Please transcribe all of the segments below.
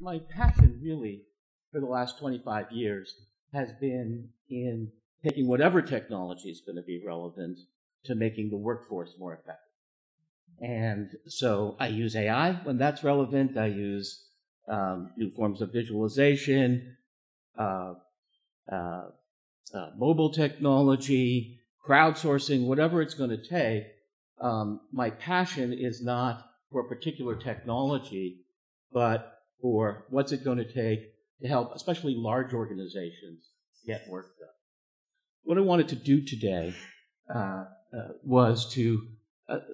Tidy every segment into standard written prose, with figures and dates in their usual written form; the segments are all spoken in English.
My passion really for the last 25 years has been in taking whatever technology is going to be relevant to making the workforce more effective. And so I use AI when that's relevant. I use new forms of visualization, mobile technology, crowdsourcing, whatever it's going to take. My passion is not for a particular technology, but for what's it going to take to help, especially large organizations, get work done. What I wanted to do today was to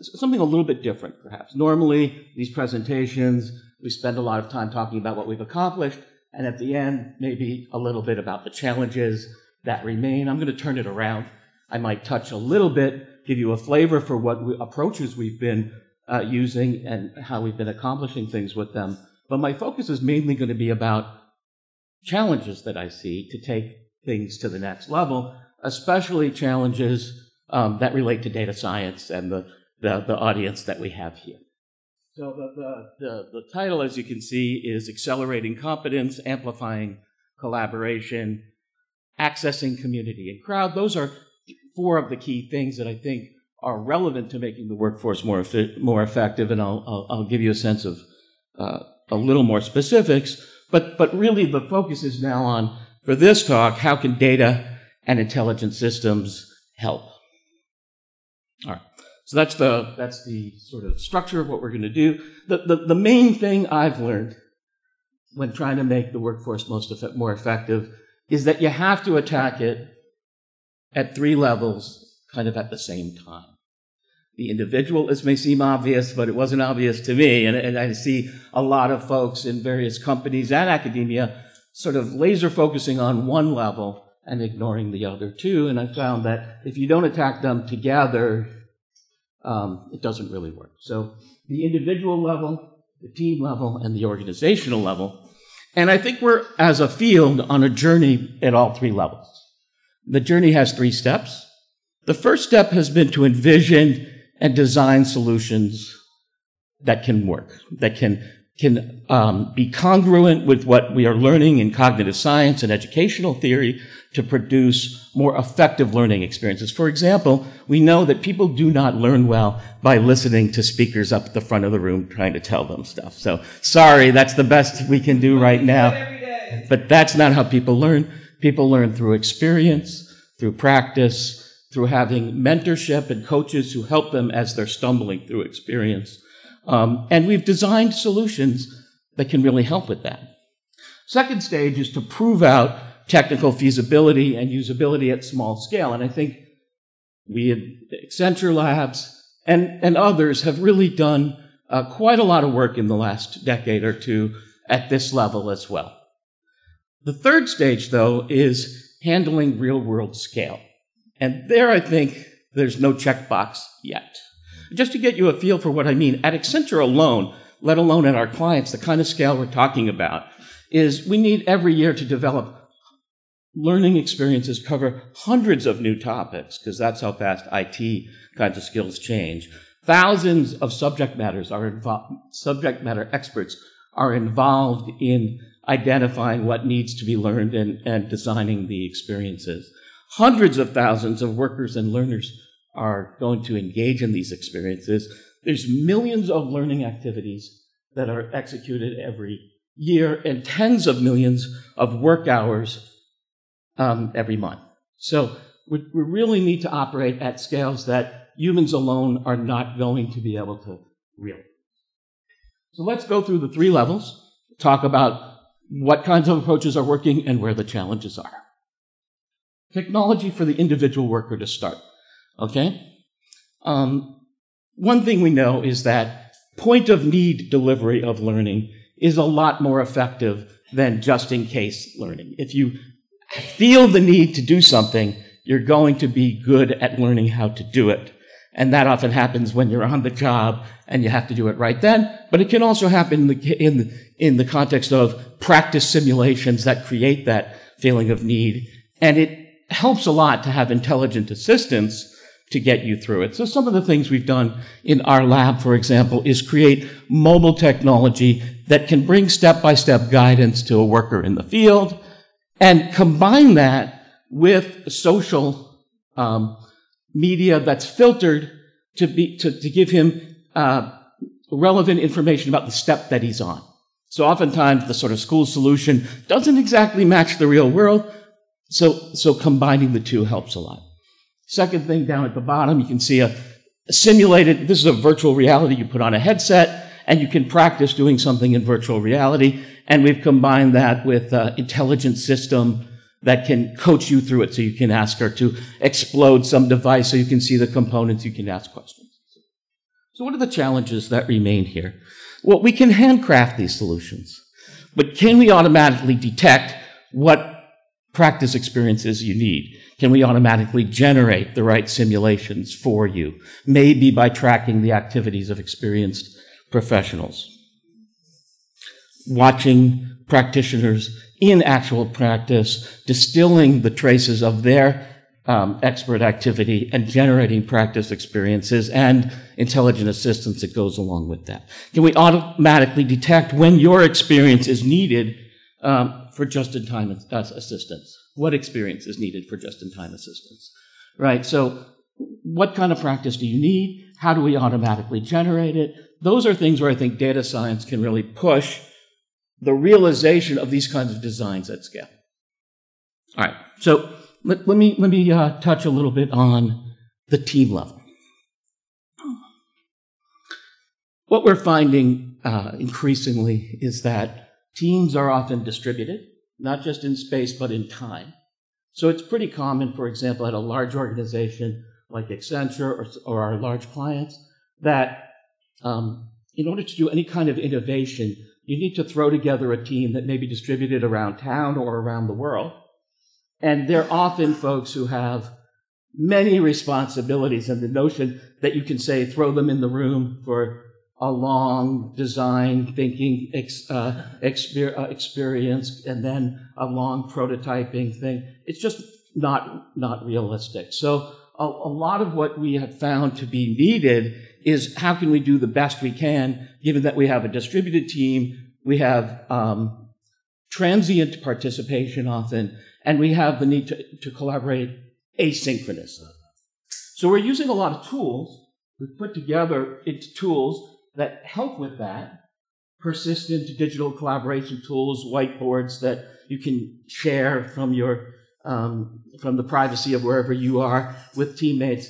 something a little bit different, perhaps. Normally, these presentations, we spend a lot of time talking about what we've accomplished, and at the end, maybe a little bit about the challenges that remain. I'm going to turn it around. I might touch a little bit, give you a flavor for what approaches we've been using and how we've been accomplishing things with them. But my focus is mainly going to be about challenges that I see to take things to the next level, especially challenges that relate to data science and the audience that we have here. So the title, as you can see, is Accelerating Competence, Amplifying Collaboration, Accessing Community and Crowd. Those are four of the key things that I think are relevant to making the workforce more effective, and I'll give you a sense of a little more specifics. But really the focus is now on, for this talk, how can data and intelligent systems help? All right. So that's the sort of structure of what we're going to do. The main thing I've learned when trying to make the workforce more effective is that you have to attack it at three levels, kind of at the same time. The individual, this may seem obvious, but it wasn't obvious to me, and I see a lot of folks in various companies and academia sort of laser focusing on one level and ignoring the other two, and I found that if you don't attack them together, it doesn't really work. So the individual level, the team level, and the organizational level. And I think we're, as a field, on a journey at all three levels. The journey has 3 steps. The first step has been to envision and design solutions that can work, that can be congruent with what we are learning in cognitive science and educational theory to produce more effective learning experiences. For example, we know that people do not learn well by listening to speakers up at the front of the room trying to tell them stuff. So, sorry, that's the best we can do right now. But that's not how people learn. People learn through experience, through practice, through having mentorship and coaches who help them as they're stumbling through experience. And we've designed solutions that can really help with that. Second stage is to prove out technical feasibility and usability at small scale. And I think we at Accenture Labs and others have really done quite a lot of work in the last decade or two at this level as well. The third stage, though, is handling real-world scale. And there, I think, there's no checkbox yet. Just to get you a feel for what I mean, at Accenture alone, let alone at our clients, the kind of scale we're talking about is we need every year to develop learning experiences, cover hundreds of new topics, because that's how fast IT kinds of skills change. Thousands of subject matter experts are involved in identifying what needs to be learned and designing the experiences. Hundreds of thousands of workers and learners are going to engage in these experiences. There's millions of learning activities that are executed every year and tens of millions of work hours every month. So we really need to operate at scales that humans alone are not going to be able to realize. So let's go through the 3 levels, talk about what kinds of approaches are working and where the challenges are. Technology for the individual worker to start, okay? One thing we know is that point-of-need delivery of learning is a lot more effective than just-in-case learning. If you feel the need to do something, you're going to be good at learning how to do it. And that often happens when you're on the job and you have to do it right then. But it can also happen in the context of practice simulations that create that feeling of need. And it helps a lot to have intelligent assistants to get you through it. So some of the things we've done in our lab, for example, is create mobile technology that can bring step-by-step guidance to a worker in the field, and combine that with social media that's filtered to give him relevant information about the step that he's on. So oftentimes the sort of school solution doesn't exactly match the real world, so combining the two helps a lot. Second thing down at the bottom, you can see a simulated, this is a virtual reality you put on a headset, and you can practice doing something in virtual reality, and we've combined that with an intelligent system that can coach you through it, so you can ask her to explode some device so you can see the components, you can ask questions. So what are the challenges that remain here? Well, we can handcraft these solutions, but can we automatically detect what practice experiences you need? Can we automatically generate the right simulations for you? Maybe by tracking the activities of experienced professionals. Watching practitioners in actual practice, distilling the traces of their expert activity and generating practice experiences and intelligent assistance that goes along with that. Can we automatically detect when your experience is needed for just-in-time assistance? What experience is needed for just-in-time assistance? Right, so what kind of practice do you need? How do we automatically generate it? Those are things where I think data science can really push the realization of these kinds of designs at scale. All right, so let me touch a little bit on the team level. What we're finding increasingly is that teams are often distributed, not just in space, but in time. So it's pretty common, for example, at a large organization like Accenture or our large clients, that in order to do any kind of innovation, you need to throw together a team that may be distributed around town or around the world. And they're often folks who have many responsibilities, and the notion that you can say, throw them in the room for a long design thinking experience and then a long prototyping thing, it's just not realistic. So a lot of what we have found to be needed is how can we do the best we can, given that we have a distributed team, we have transient participation often, and we have the need to collaborate asynchronously. So we're using a lot of tools. We've put together tools that help with that. Persistent digital collaboration tools, whiteboards that you can share from the privacy of wherever you are with teammates.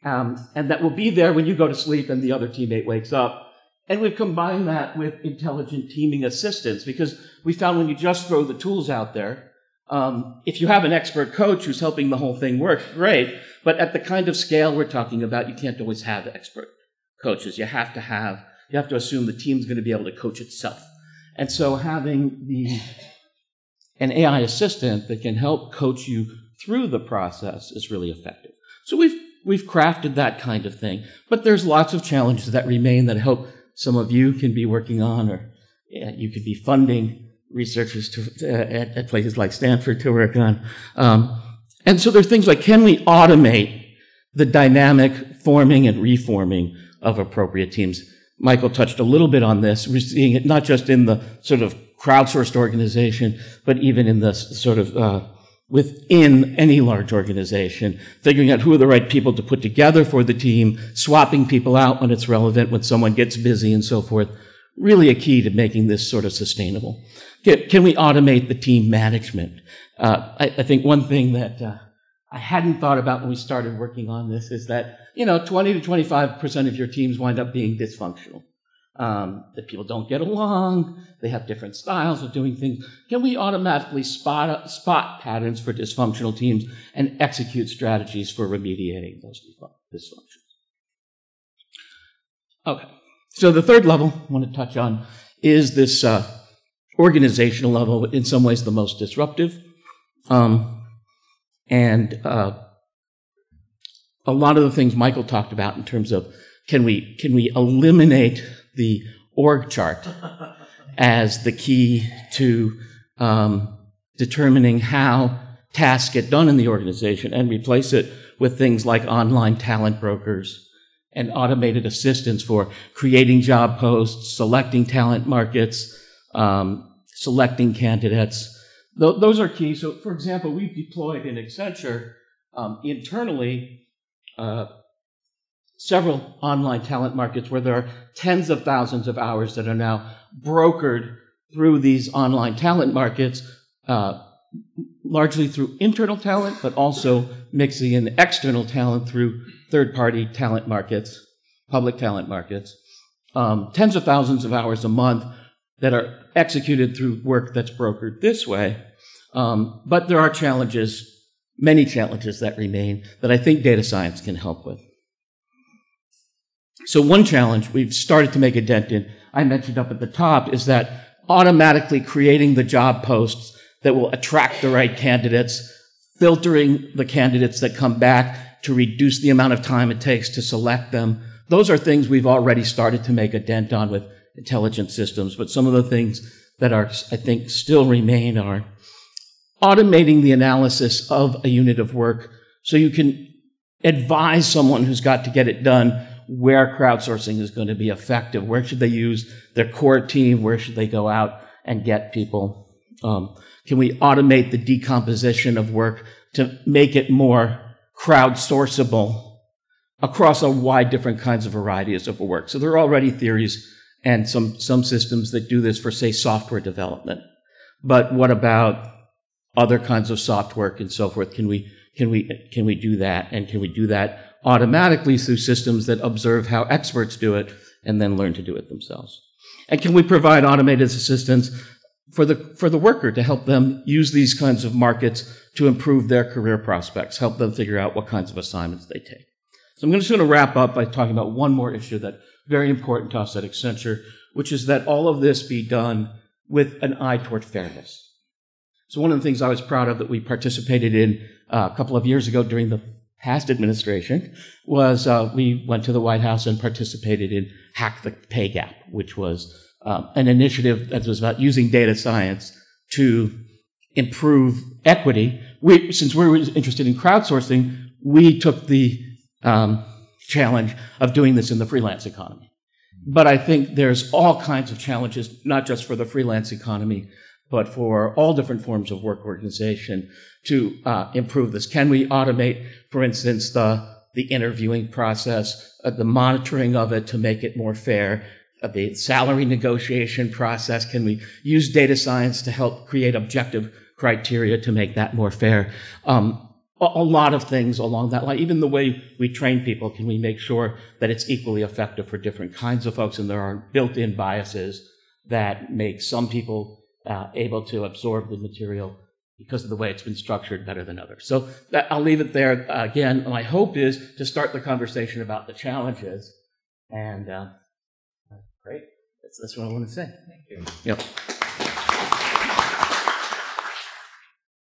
And that will be there when you go to sleep and the other teammate wakes up. And we've combined that with intelligent teaming assistance, because we found when you just throw the tools out there, if you have an expert coach who's helping the whole thing work, great. But at the kind of scale we're talking about, you can't always have expert coaches. You have to assume the team's going to be able to coach itself. And so having an AI assistant that can help coach you through the process is really effective. So we've crafted that kind of thing. But there's lots of challenges that remain that I hope some of you can be working on, or you could be funding researchers at places like Stanford to work on. And so there are things like, can we automate the dynamic forming and reforming of appropriate teams? Michael touched a little bit on this. We're seeing it not just in the sort of crowdsourced organization, but even in the sort of within any large organization, figuring out who are the right people to put together for the team, swapping people out when it's relevant, when someone gets busy and so forth. Really a key to making this sort of sustainable. Can we automate the team management? I think one thing that I hadn't thought about when we started working on this is that, 20 to 25% of your teams wind up being dysfunctional. That people don't get along, they have different styles of doing things. Can we automatically spot patterns for dysfunctional teams and execute strategies for remediating those dysfunctions? Okay. So the third level I want to touch on is this organizational level, in some ways the most disruptive. And a lot of the things Michael talked about in terms of can we eliminate the org chart as the key to determining how tasks get done in the organization, and replace it with things like online talent brokers and automated assistance for creating job posts, selecting talent markets, selecting candidates. Those are key. So, for example, we've deployed in Accenture internally several online talent markets where there are tens of thousands of hours that are now brokered through these online talent markets, largely through internal talent, but also mixing in external talent through third-party talent markets, public talent markets. Tens of thousands of hours a month that are executed through work that's brokered this way. But there are challenges, many challenges that remain that I think data science can help with. So one challenge we've started to make a dent in, I mentioned up at the top, is that automatically creating the job posts that will attract the right candidates, filtering the candidates that come back to reduce the amount of time it takes to select them. Those are things we've already started to make a dent on with intelligent systems, but some of the things that are, I think, still remain are automating the analysis of a unit of work so you can advise someone who's got to get it done where crowdsourcing is going to be effective. Where should they use their core team? Where should they go out and get people? Can we automate the decomposition of work to make it more crowdsourceable across a wide different kinds of varieties of work? So there are already theories and some systems that do this for, say, software development. But what about other kinds of soft work and so forth? Can we do that? And can we do that automatically through systems that observe how experts do it and then learn to do it themselves? And can we provide automated assistance for the worker to help them use these kinds of markets to improve their career prospects, help them figure out what kinds of assignments they take? So I'm just going to wrap up by talking about one more issue that's very important to us at Accenture, which is that all of this be done with an eye toward fairness. So one of the things I was proud of that we participated in a couple of years ago during the past administration was we went to the White House and participated in Hack the Pay Gap, which was an initiative that was about using data science to improve equity. Since we were interested in crowdsourcing, we took the challenge of doing this in the freelance economy. But I think there's all kinds of challenges, not just for the freelance economy, but for all different forms of work organization to improve this. Can we automate, for instance, the interviewing process, the monitoring of it to make it more fair, the salary negotiation process? Can we use data science to help create objective criteria to make that more fair? A lot of things along that line. Even the way we train people, can we make sure that it's equally effective for different kinds of folks and there aren't built-in biases that make some people able to absorb the material because of the way it's been structured better than others. So I'll leave it there. Again, my hope is to start the conversation about the challenges. And great. That's what I want to say. Thank you. Yep.